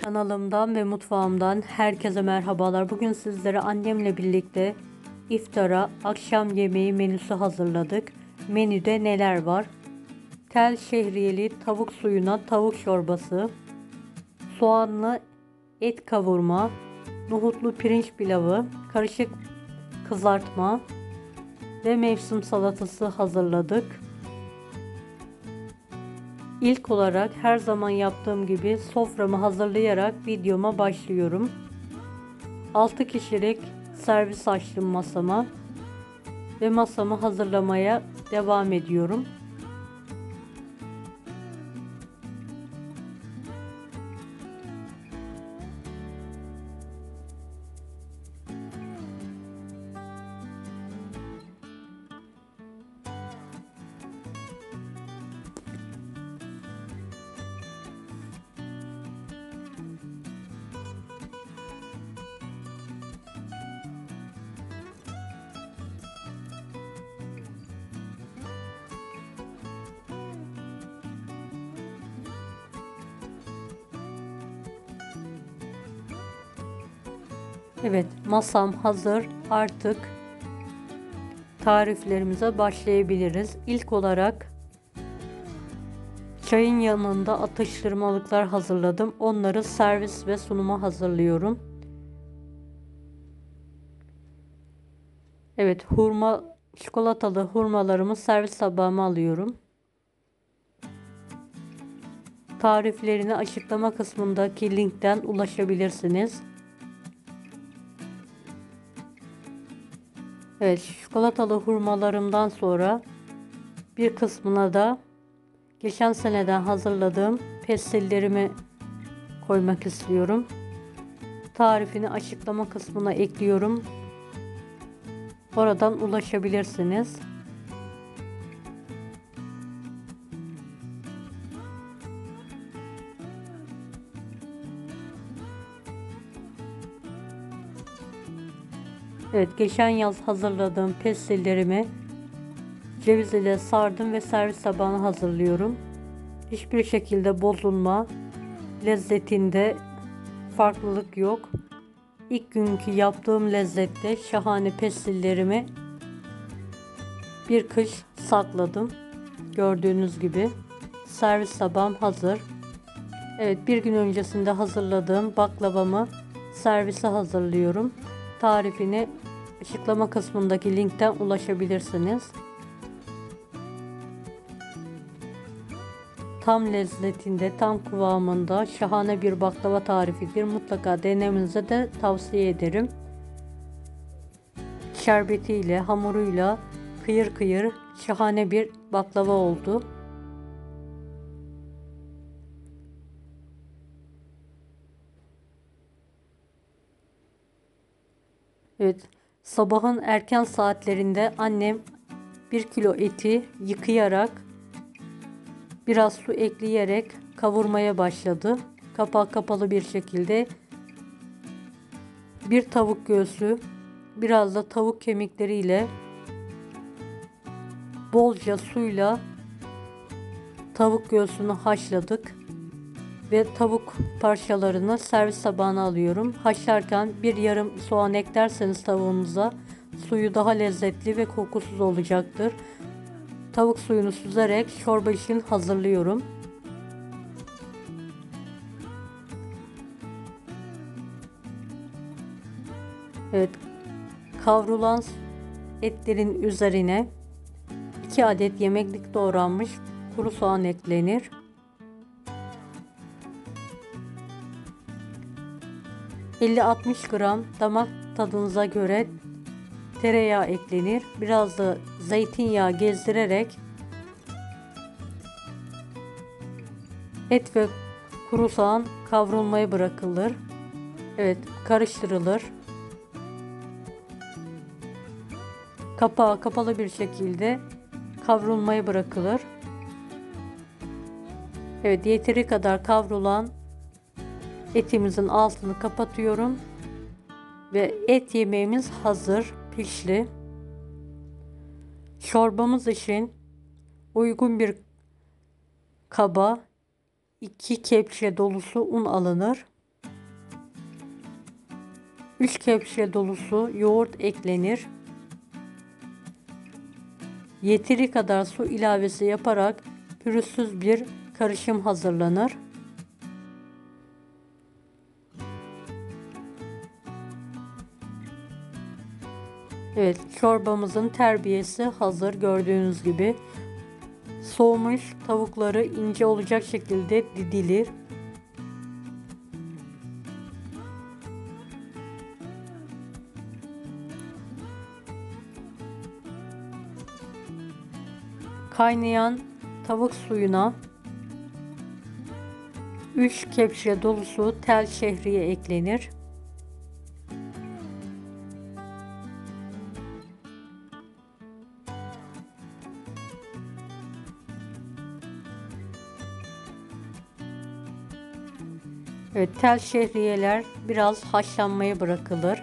Kanalımdan ve mutfağımdan herkese merhabalar. Bugün sizlere annemle birlikte iftara akşam yemeği menüsü hazırladık. Menüde neler var? Tel şehriyeli tavuk suyuna tavuk çorbası, soğanlı et kavurma, nohutlu pirinç pilavı, karışık kızartma ve mevsim salatası hazırladık. İlk olarak her zaman yaptığım gibi soframı hazırlayarak videoma başlıyorum. 6 kişilik servis açtım masama ve masamı hazırlamaya devam ediyorum. Evet, masam hazır. Artık tariflerimize başlayabiliriz. İlk olarak çayın yanında atıştırmalıklar hazırladım. Onları servis ve sunuma hazırlıyorum. Evet, çikolatalı hurmalarımı servis tabağıma alıyorum. Tariflerini açıklama kısmındaki linkten ulaşabilirsiniz. Evet, çikolatalı hurmalarımdan sonra bir kısmına da geçen seneden hazırladığım pestillerimi koymak istiyorum. Tarifini açıklama kısmına ekliyorum. Oradan ulaşabilirsiniz. Evet, geçen yaz hazırladığım pestillerimi ceviz ile sardım ve servis tabağına hazırlıyorum. Hiçbir şekilde bozulma, lezzetinde farklılık yok. İlk günkü yaptığım lezzette şahane pestillerimi bir kış sakladım. Gördüğünüz gibi servis tabağım hazır. Evet, bir gün öncesinde hazırladığım baklavamı servise hazırlıyorum. Tarifini açıklama kısmındaki linkten ulaşabilirsiniz. Tam lezzetinde, tam kıvamında şahane bir baklava tarifidir. Mutlaka denemenizi de tavsiye ederim. Şerbetiyle, hamuruyla kıyır kıyır şahane bir baklava oldu. Evet, sabahın erken saatlerinde annem 1 kilo eti yıkayarak biraz su ekleyerek kavurmaya başladı. Kapağı kapalı bir şekilde bir tavuk göğsü, biraz da tavuk kemikleriyle bolca suyla tavuk göğsünü haşladık ve tavuk parçalarını servis tabağına alıyorum. Haşlarken bir yarım soğan eklerseniz tavuğunuza suyu daha lezzetli ve kokusuz olacaktır. Tavuk suyunu süzerek çorba için hazırlıyorum. Evet, kavrulan etlerin üzerine 2 adet yemeklik doğranmış kuru soğan eklenir. 50-60 gram damak tadınıza göre tereyağı eklenir. Biraz da zeytinyağı gezdirerek et ve kuru soğan kavrulmaya bırakılır. Evet, karıştırılır. Kapağı kapalı bir şekilde kavrulmaya bırakılır. Evet, yeteri kadar kavrulan etimizin altını kapatıyorum ve et yemeğimiz hazır, pişti. Çorbamız için uygun bir kaba 2 kepçe dolusu un alınır. 3 kepçe dolusu yoğurt eklenir. Yeteri kadar su ilavesi yaparak pürüzsüz bir karışım hazırlanır. Evet, çorbamızın terbiyesi hazır. Gördüğünüz gibi soğumuş tavukları ince olacak şekilde didilir. Kaynayan tavuk suyuna 3 kepçe dolusu tel şehriye eklenir. Evet, tel şehriyeler biraz haşlanmaya bırakılır.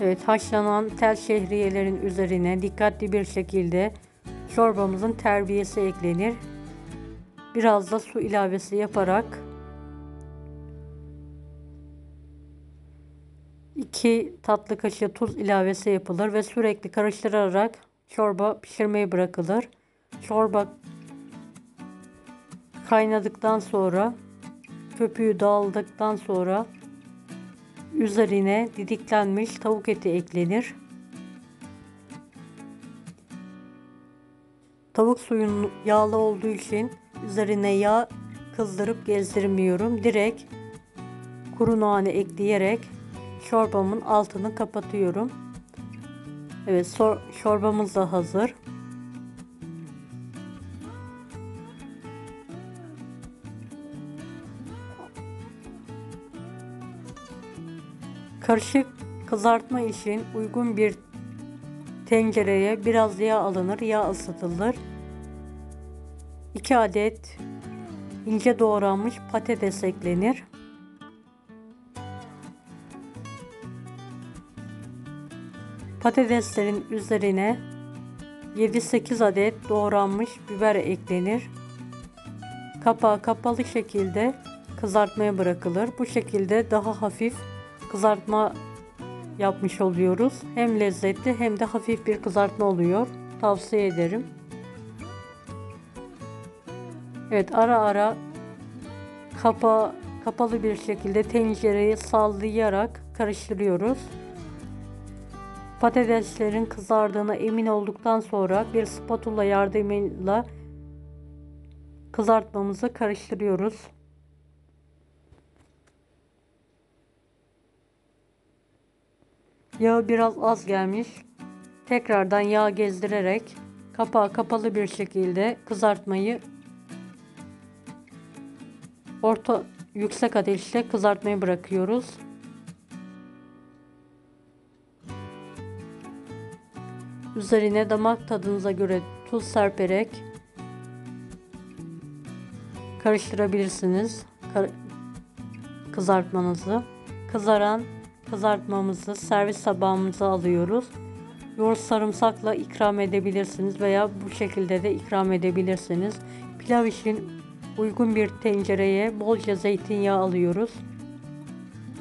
Evet, haşlanan tel şehriyelerin üzerine dikkatli bir şekilde çorbamızın terbiyesi eklenir. Biraz da su ilavesi yaparak 2 tatlı kaşığı tuz ilavesi yapılır ve sürekli karıştırarak çorba pişirmeye bırakılır. Çorba kaynadıktan sonra, köpüğü dağıldıktan sonra üzerine didiklenmiş tavuk eti eklenir. Tavuk suyun yağlı olduğu için üzerine yağ kızdırıp gezdirmiyorum. Direkt kuru nane ekleyerek çorbamın altını kapatıyorum. Evet, çorbamız da hazır. Karışık kızartma için uygun bir tencereye biraz yağ alınır, yağ ısıtılır. 2 adet ince doğranmış patates eklenir. Patateslerin üzerine 7-8 adet doğranmış biber eklenir. Kapağı kapalı şekilde kızartmaya bırakılır. Bu şekilde daha hafif kızartma yapmış oluyoruz. Hem lezzetli hem de hafif bir kızartma oluyor. Tavsiye ederim. Evet, ara ara kapalı bir şekilde tencereyi sallayarak karıştırıyoruz. Patateslerin kızardığına emin olduktan sonra bir spatula yardımıyla kızartmamızı karıştırıyoruz. Yağı biraz az gelmiş. Tekrardan yağ gezdirerek kapağı kapalı bir şekilde kızartmayı yüksek ateşte kızartmayı bırakıyoruz. Üzerine damak tadınıza göre tuz serperek karıştırabilirsiniz kızartmanızı. Kızaran kızartmamızı servis tabağımıza alıyoruz. Yoğurt sarımsakla ikram edebilirsiniz veya bu şekilde de ikram edebilirsiniz. Pilav için uygun bir tencereye bolca zeytinyağı alıyoruz.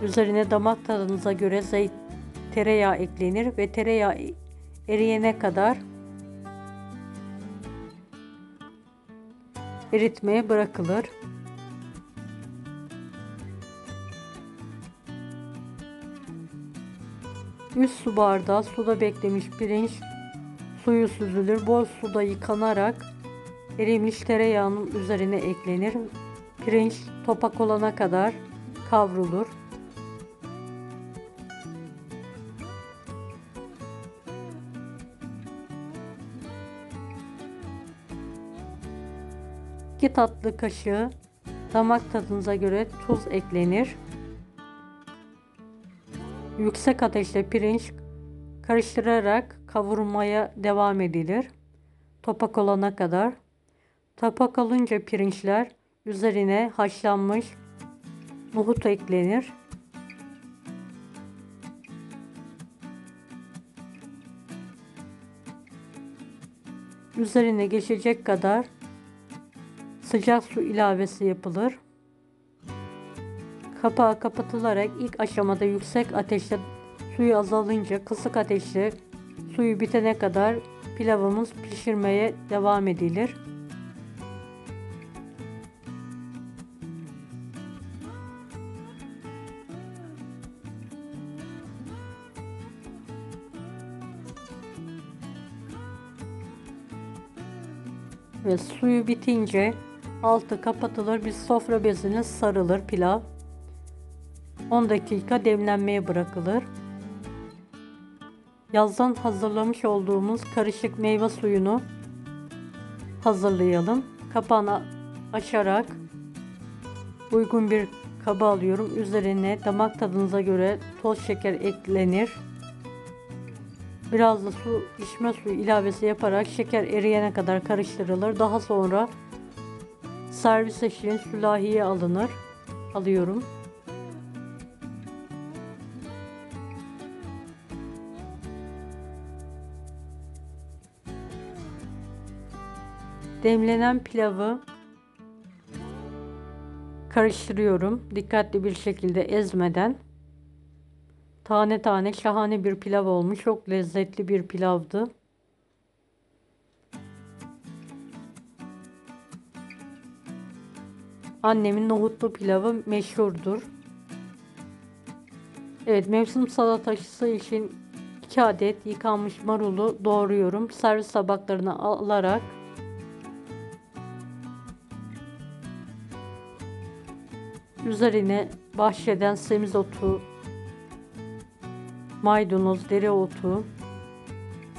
Üzerine damak tadınıza göre tereyağı eklenir ve tereyağı eriyene kadar eritmeye bırakılır. Üst su bardağı suda beklemiş pirinç suyu süzülür. Bol suda yıkanarak erimiş tereyağının üzerine eklenir. Pirinç topak olana kadar kavrulur. İki tatlı kaşığı damak tadınıza göre tuz eklenir. Yüksek ateşte pirinç karıştırarak kavurmaya devam edilir. Topak olana kadar. Topak olunca pirinçler üzerine haşlanmış nohut eklenir. Üzerine geçecek kadar sıcak su ilavesi yapılır. Kapağı kapatılarak ilk aşamada yüksek ateşte, suyu azalınca kısık ateşte suyu bitene kadar pilavımız pişirmeye devam edilir. Ve suyu bitince altı kapatılır, bir sofra bezine sarılır pilav. 10 dakika demlenmeye bırakılır. Yazdan hazırlamış olduğumuz karışık meyve suyunu hazırlayalım. Kapağını açarak uygun bir kaba alıyorum. Üzerine damak tadınıza göre toz şeker eklenir. Biraz da içme suyu ilavesi yaparak şeker eriyene kadar karıştırılır. Daha sonra servis için sürahiye alıyorum. Demlenen pilavı karıştırıyorum. Dikkatli bir şekilde ezmeden. Tane tane şahane bir pilav olmuş. Çok lezzetli bir pilavdı. Annemin nohutlu pilavı meşhurdur. Evet, mevsim salatası için 2 adet yıkanmış marulu doğruyorum. Servis tabaklarına alarak üzerine bahçeden semizotu, maydanoz, dereotu,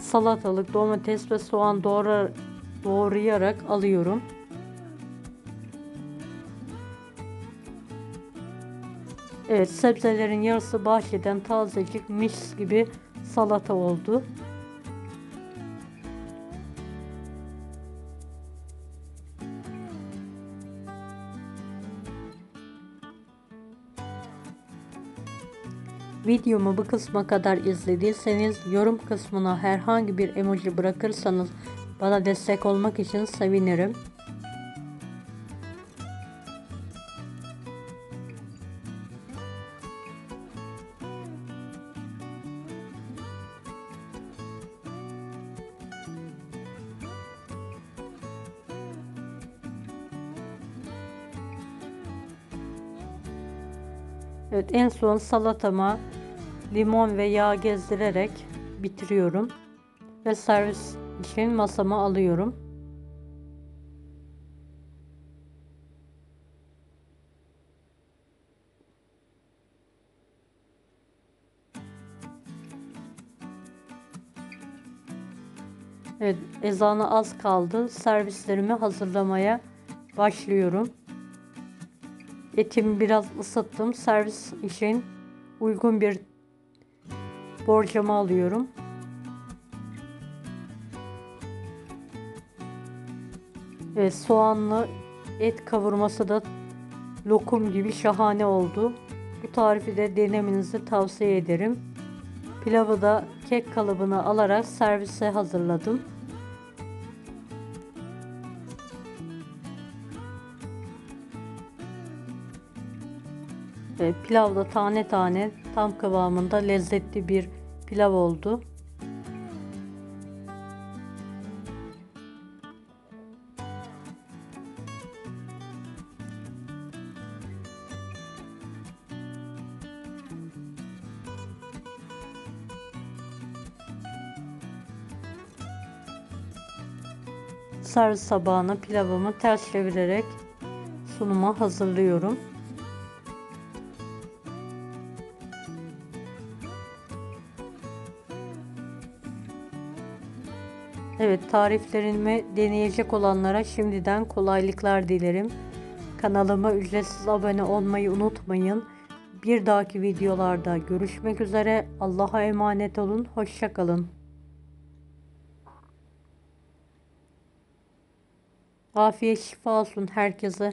salatalık, domates ve soğan doğrayarak alıyorum. Evet, sebzelerin yarısı bahçeden tazecik, mis gibi salata oldu. Videomu bu kısma kadar izlediyseniz yorum kısmına herhangi bir emoji bırakırsanız bana destek olmak için sevinirim. Evet, en son salatama limon ve yağ gezdirerek bitiriyorum ve servis için masama alıyorum. Evet, ezana az kaldı. Servislerimi hazırlamaya başlıyorum. Etimi biraz ısıttım. Servis için uygun bir borcama alıyorum. Evet, soğanlı et kavurması da lokum gibi şahane oldu. Bu tarifi de denemenizi tavsiye ederim. Pilavı da kek kalıbına alarak servise hazırladım. Pilav da tane tane tam kıvamında lezzetli bir pilav oldu. Servis tabağına pilavımı ters çevirerek sunuma hazırlıyorum. Evet, tariflerimi deneyecek olanlara şimdiden kolaylıklar dilerim. Kanalıma ücretsiz abone olmayı unutmayın. Bir dahaki videolarda görüşmek üzere. Allah'a emanet olun. Hoşça kalın. Afiyet şifa olsun herkese.